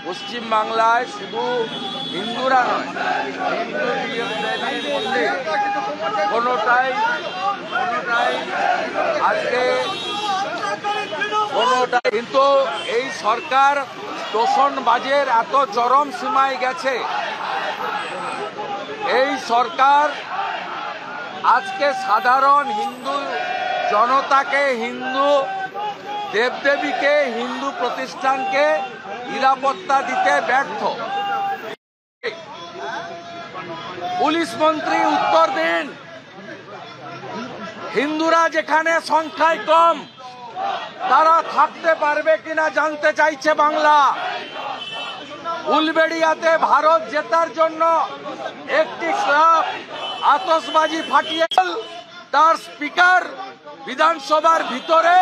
পশ্চিম বাংলায় শুধু হিন্দুরা নয়, হিন্দু দেবীর মন্দির কোনোটাই আজকে কিন্তু এই সরকার তোষণবাজের এত চরম সীমায় গেছে। এই সরকার আজকে সাধারণ হিন্দু জনতাকে, হিন্দু দেবদেবীকে, হিন্দু প্রতিষ্ঠানকে নিরাপত্তা দিতে ব্যর্থ। পুলিশ মন্ত্রী উত্তর দিন, হিন্দুরা যেখানে সংখ্যায় কম তারা থাকতে পারবে কিনা জানতে চাইছে বাংলা। উলবেড়িয়াতে ভারত জেতার জন্য একটি ক্লাব আতশবাজি ফাটিয়ে তার স্পিকার বিধানসভার ভিতরে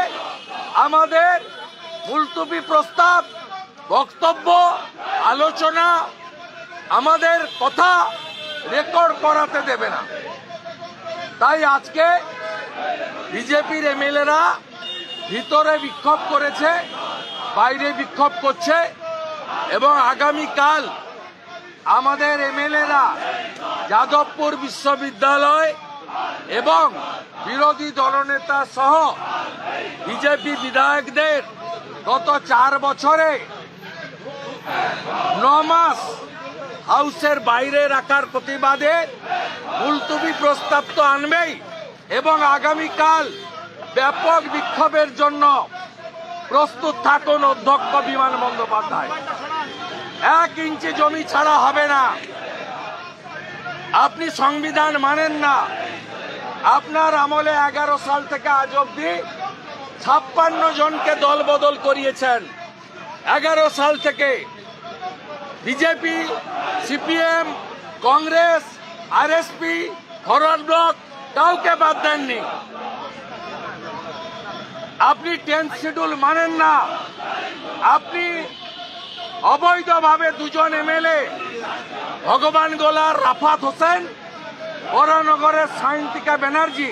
আমাদের মুলতবি প্রস্তাব, বক্তব্য, আলোচনা, আমাদের কথা রেকর্ড করাতে দেবে না। তাই আজকে বিজেপির এমএলএরা ভিতরে বিক্ষোভ করেছে, বাইরে বিক্ষোভ করছে এবং আগামীকাল আমাদের এমএলএরা যাদবপুর বিশ্ববিদ্যালয় এবং বিরোধী দলনেতা সহ বিজেপি বিধায়কদের গত 4 বছরে 9 মাস হাউসের বাইরে রাখার প্রতিবাদে মুলতবি প্রস্তাব তো আনবেই এবং আগামীকাল ব্যাপক বিক্ষোভের জন্য প্রস্তুত থাকুন অধ্যক্ষ বিমান বন্দ্যোপাধ্যায়। 1 ইঞ্চি জমি ছাড়া হবে না। আপনি সংবিধান মানেন না। আপনার আমলে 11 সাল থেকে আজ অব্দি 56 জনকে দল বদল করিয়েছেন। 11 সাল থেকে BJP, CPM, Congress, RSP, forward block কাউকে বাদ দেননি। আপনি 10th শিডিউল মানেন না। আপনি অবৈধভাবে 2 জন এমএলএ ভগবান গোলার, রাফাত হোসেন, বরানগরের সায়ন্তিকা ব্যানার্জি,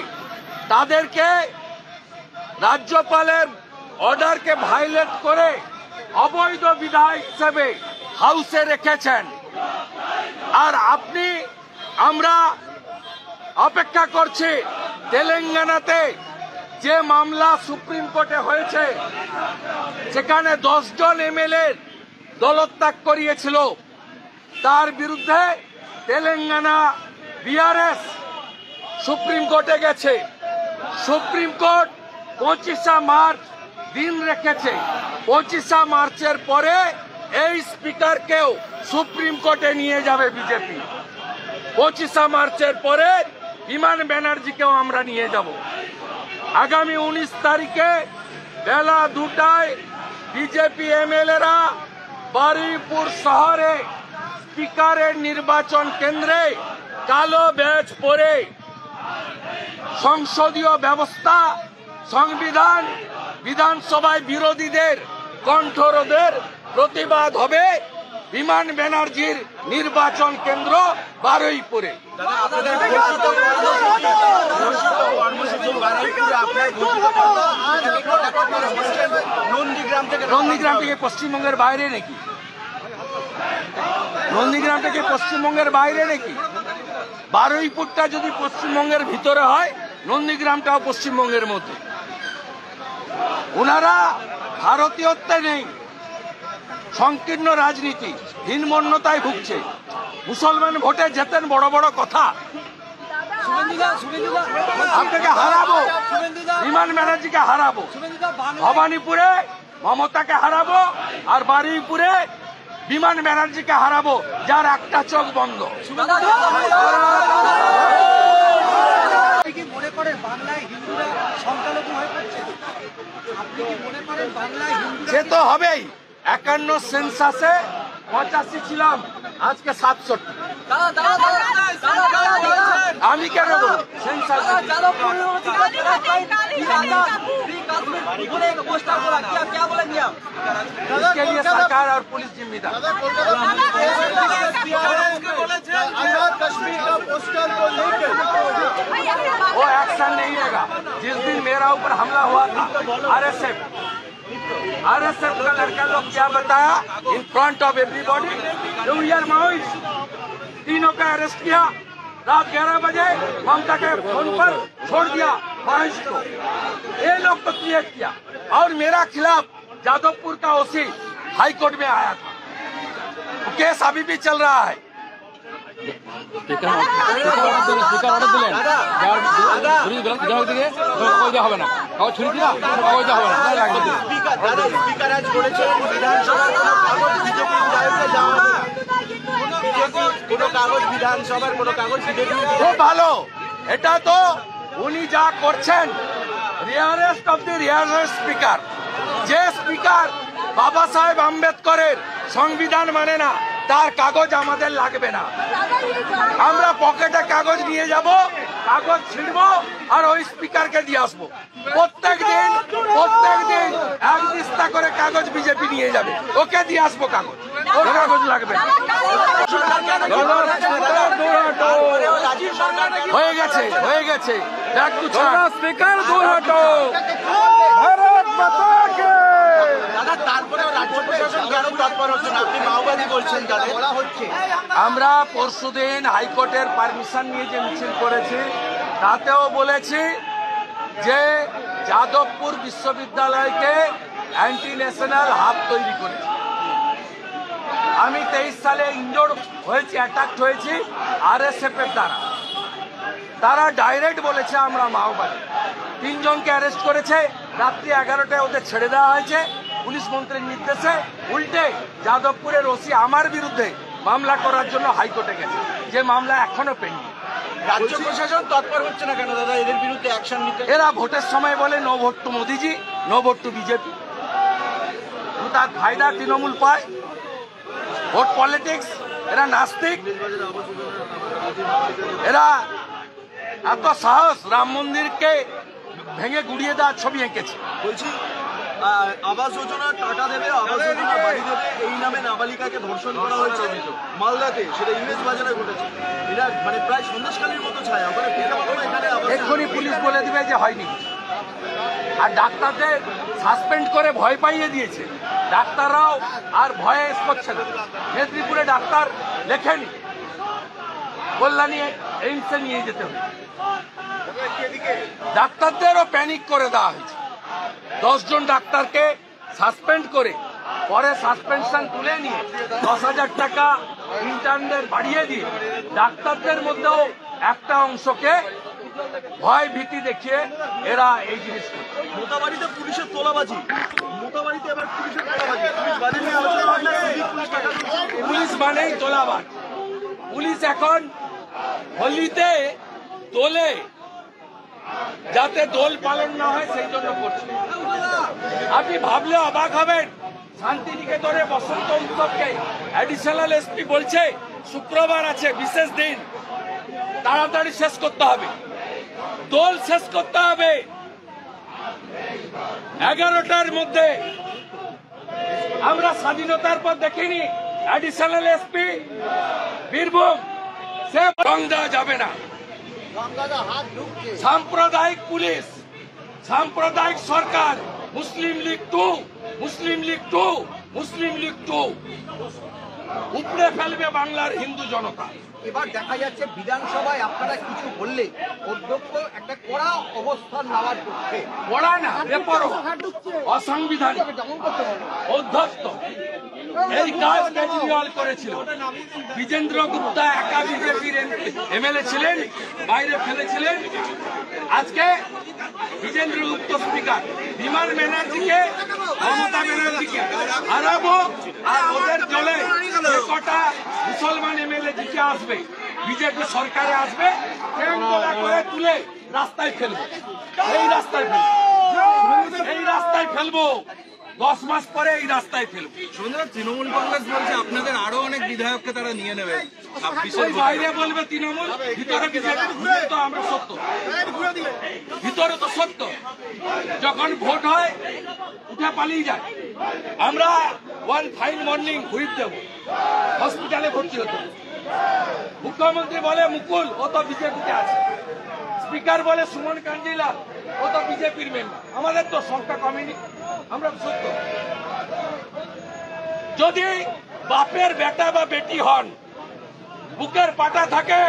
তাদেরকে রাজ্যপালের অর্ডারকে ভায়োলেট করে অবৈধ বিধায়ক হিসেবে হাউসে রেখেছেন। আর আমরা অপেক্ষা করছি তেলেঙ্গানাতে যে মামলা সুপ্রিম কোর্টে হয়েছে, সেখানে 10 জন এমএলএ দলত্যাগ করিয়েছিল, তার বিরুদ্ধে তেলেঙ্গানা বিআরএস সুপ্রিম কোর্টে গেছে। সুপ্রিম কোর্ট 25 মার্চ দিন রেখেছে। 25 মার্চের পরে এই স্পিকারকেও সুপ্রিম কোর্টে নিয়ে যাবে বিজেপি। 25 মার্চের পরে বিমান ব্যানার্জিকেও আমরা নিয়ে যাব। আগামী 19 তারিখে বেলা 2টায় বিজেপি এমএলএরা বারুইপুর শহরে স্পিকারের নির্বাচন কেন্দ্রে কালো ব্যাজ পরে সংসদীয় ব্যবস্থা, সংবিধান, বিধানসভায় বিরোধীদের কণ্ঠরোধের প্রতিবাদ হবে বিমান ব্যানার্জির নির্বাচন কেন্দ্র বারুইপুরে। নন্দীগ্রাম থেকে পশ্চিমবঙ্গের বাইরে নাকি? নন্দীগ্রাম থেকে পশ্চিমবঙ্গের বাইরে নাকি? বারুইপুরটা যদি পশ্চিমবঙ্গের ভিতরে হয়, নন্দীগ্রামটাও পশ্চিমবঙ্গের মধ্যে। ওনারা ভারতীয়ত্বে নেই, সংকীর্ণ রাজনীতি, হীনমন্যতায় ভুগছে। মুসলমান ভোটে জেতেন, বড় বড় কথা। আপনাকে হারাবো, বিমান ব্যানার্জিকে হারাবো, ভবানীপুরে মমতাকে হারাবো, আর বারুইপুরে বিমান ব্যানার্জিকে হারাবো, যার একটা চোখ বন্ধ। সে তো হবেই। 51 সেন্সাসে 85 ছিলাম, আজকে 67। আমি কেন বলবো সেন্সাস? इसके लिए सरकार और पुलिस जिम्मेदार। वो एक्शन नहीं लेगा। जिस दिन मेरा ऊपर हमला हुआ था, आरएसएफ आरएसएफ का लड़का लोग क्या बताया in front of everybody, we are Maoist. तीनों का अरेस्ट किया, रात 11 बजे ममता के फोन पर छोड़ दिया माओइस्ट को। ये लोग तो क्रिएट किया। और मेरा खिलाफ जादवपुर का ओसी हाई कोर्ट में आया था, केस अभी भी चल रहा है। খুব ভালো, এটা তো উনি যা করছেন rarest of the rarest speaker. যে স্পিকার বাবা সাহেব আম্বেদকরের সংবিধান মানে না, তার কাগজ আমাদের লাগবে না। আমরা পকেটে কাগজ নিয়ে যাব, কাগজ ছিঁড়বো আর ওই স্পিকারকে দিয়ে আসবো। প্রত্যেক দিন এক দিস্তা করে কাগজ বিজেপি নিয়ে যাবে, ওকে দিয়ে আসবো কাগজ, ওর কাগজ লাগবে না। হয়ে গেছে স্পিকার দূর হটো। ভারত মাতা কে। আমরা পরশুদিন হাইকোর্টের পারমিশন নিয়ে যে মিছিল করেছি তাতেও বলেছি যে যাদবপুর বিশ্ববিদ্যালয়কে অ্যান্টি ন্যাশনাল হাব তৈরি করেছি। আমি 23 সালে ইনজোর্ড হয়েছি, অ্যাটাক হয়েছি আরএসএফ এর দ্বারা। তারা ডাইরেক্ট বলেছে আমরা মাওবাদী। 3 জনকে অ্যারেস্ট করেছে, রাত্রি 11টায় ওদের ছেড়ে দেওয়া হয়েছে পুলিশ মন্ত্রীর নির্দেশে। উল্টে যাদবপুরের ওসি আমার বিরুদ্ধে মামলা করার জন্য হাইকোর্টে গেছে, যে মামলা এখনো পেন্ডিং। রাজ্য প্রশাসন তৎপর হচ্ছে না কেন দাদা এদের বিরুদ্ধে অ্যাকশন নিতে? এরা ভোটের সময় বলে নো ভোট টু মোদিজি, নো ভোট টু বিজেপি। তার ফায়দা তৃণমূল পায়, ভোট পলিটিক্স। এরা নাস্তিক, এরা এত সাহস রাম মন্দিরকে ভেঙে গুড়িয়ে দেওয়ার ছবি এঁকেছে। বলছি আবাস যোজনা টাকা দেবে, আবাস যোজনা বাড়ি দেবে, এই নামে নাবালিকাকে ধর্ষণ করা হয়েছে মালদাতে, সেটা ইংরেজ বাজারে ঘটেছে। এরা মানে প্রায় সন্দেশখালীর মতো ছায়া। ওখানে এক্ষুনি পুলিশ বলে দিবে যে হয়নি। আর ডাক্তারদের সাসপেন্ড করে ভয় পাইয়ে দিয়েছে, ডাক্তাররাও আর ভয়ে করছে না। মেদিনীপুরে ডাক্তার লেখেনি, কল্যাণী এইমসে নিয়ে যেতে হবে। ডাক্তারদেরও প্যানিক করে দেওয়া হয়েছে। 10 জন ডাক্তারকে সাসপেন্ড করে পরে সাসপেনশন তুলে নিয়ে 10,000 টাকা ইন্টার্নদের বাড়িয়ে দিয়ে ডাক্তারদের মধ্যেও একটা অংশকে ভয় ভীতি দেখিয়ে এরা এই জিনিস করছে। মোটাবাড়িতে পুলিশের তোলাবাজি, মোটাবাড়িতে এবার পুলিশের তোলাবাজি। পুলিশ মানেই তোলাবাজ। পুলিশ এখন হোলিতে তোলে যাতে দোল পালন না হয়, সেই জন্য করছে। আপনি ভাবলে অবাক হবেন, শান্তিনিকেতনে বসন্ত উৎসবকে অ্যাডিশনাল এসপি বলছে শুক্রবার আছে বিশেষ দিন, তাড়াতাড়ি শেষ করতে হবে, দোল শেষ করতে হবে 11টার মধ্যে। আমরা স্বাধীনতার পর দেখিনি অ্যাডিশনাল এসপি বীরভূম, সে রং দেওয়া যাবে না। সাম্প্রদায়িক পুলিশ, সাম্প্রদায়িক সরকার, মুসলিম লীগ 2, মুসলিম লীগ 2, মুসলিম লীগ 2 উপড়ে ফেলবে বাংলার হিন্দু জনতা। এবার দেখা যাচ্ছে বিধানসভায় আপনারা কিছু বললে অধ্যক্ষ একটা কড়া অবস্থান নেওয়ার পক্ষে। কড়া না, অসাংবিধানিক। অধ্যক্ষ এই কাজ কেজরিওয়াল করেছিল। বিজেন্দ্র গুপ্তা একা বিজেপির এমএলএ ছিলেন, বাইরে ফেলেছিলেন। আজকে বিজেন্দ্র গুপ্ত স্পিকার, বিমান ব্যানার্জিকে, মমতা ব্যানার্জিকে হারাবো। আর ওদের চলে কটা মুসলমান এমএলএ জিতে আসবে, বিজেপি সরকারে আসবে, করে তুলে রাস্তায় ফেলবো। এই রাস্তায় ফেলবো 10 মাস পরে এই রাস্তায় ফেলবো। তৃণমূল কংগ্রেস বলছে আপনাদের আরো অনেক বিধায়ককে তারা নিয়ে নেবে। বাইরে বলবে তৃণমূল, ভিতরে বিজেপি। তো আমরা সত্য, ভিতরে তো সত্য। যখন ভোট হয় উঠে পালিয়ে যায়। আমরা ওয়ান ফাইন মর্নিং হুইপ দেবো, হসপিটালে ভর্তি হতো। মুখ্যমন্ত্রী বলে মুকুল, ও তো বিজেপিতে আছে। স্পিকার বলে সুমন কাঞ্জিলাল, ও তো বিজেপির মেম্বার। আমাদের তো সংখ্যা কমেনি। আমরা সত্য। যদি বাপের বেটা বা বেটি হন, বুকের পাটা থাকে,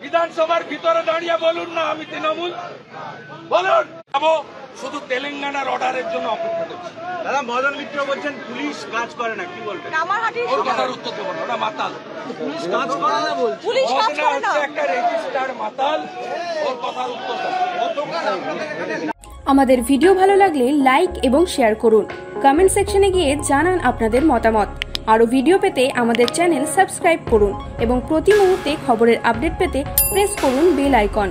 বিধানসভার ভিতরে দাঁড়িয়ে বলুন না আমি তৃণমূল, বলুন। যাবো, শুধু তেলেঙ্গানার অর্ডারের জন্য অপেক্ষা করছি। দাদা মদন মিত্র বলছেন পুলিশ কাজ করে না, কি বলবেন? ওর কথার উত্তর দেবো না, ওটা মাতাল। পুলিশ কাজ করে না বলছে। মদনা হচ্ছে একটা রেজিস্টার্ড মাতাল, ওর কথার উত্তর দেবো। আমাদের ভিডিও ভালো লাগলে লাইক এবং শেয়ার করুন। কমেন্ট সেকশনে গিয়ে জানান আপনাদের মতামত। আরও ভিডিও পেতে আমাদের চ্যানেল সাবস্ক্রাইব করুন এবং প্রতি মুহূর্তে খবরের আপডেট পেতে প্রেস করুন বেল আইকন।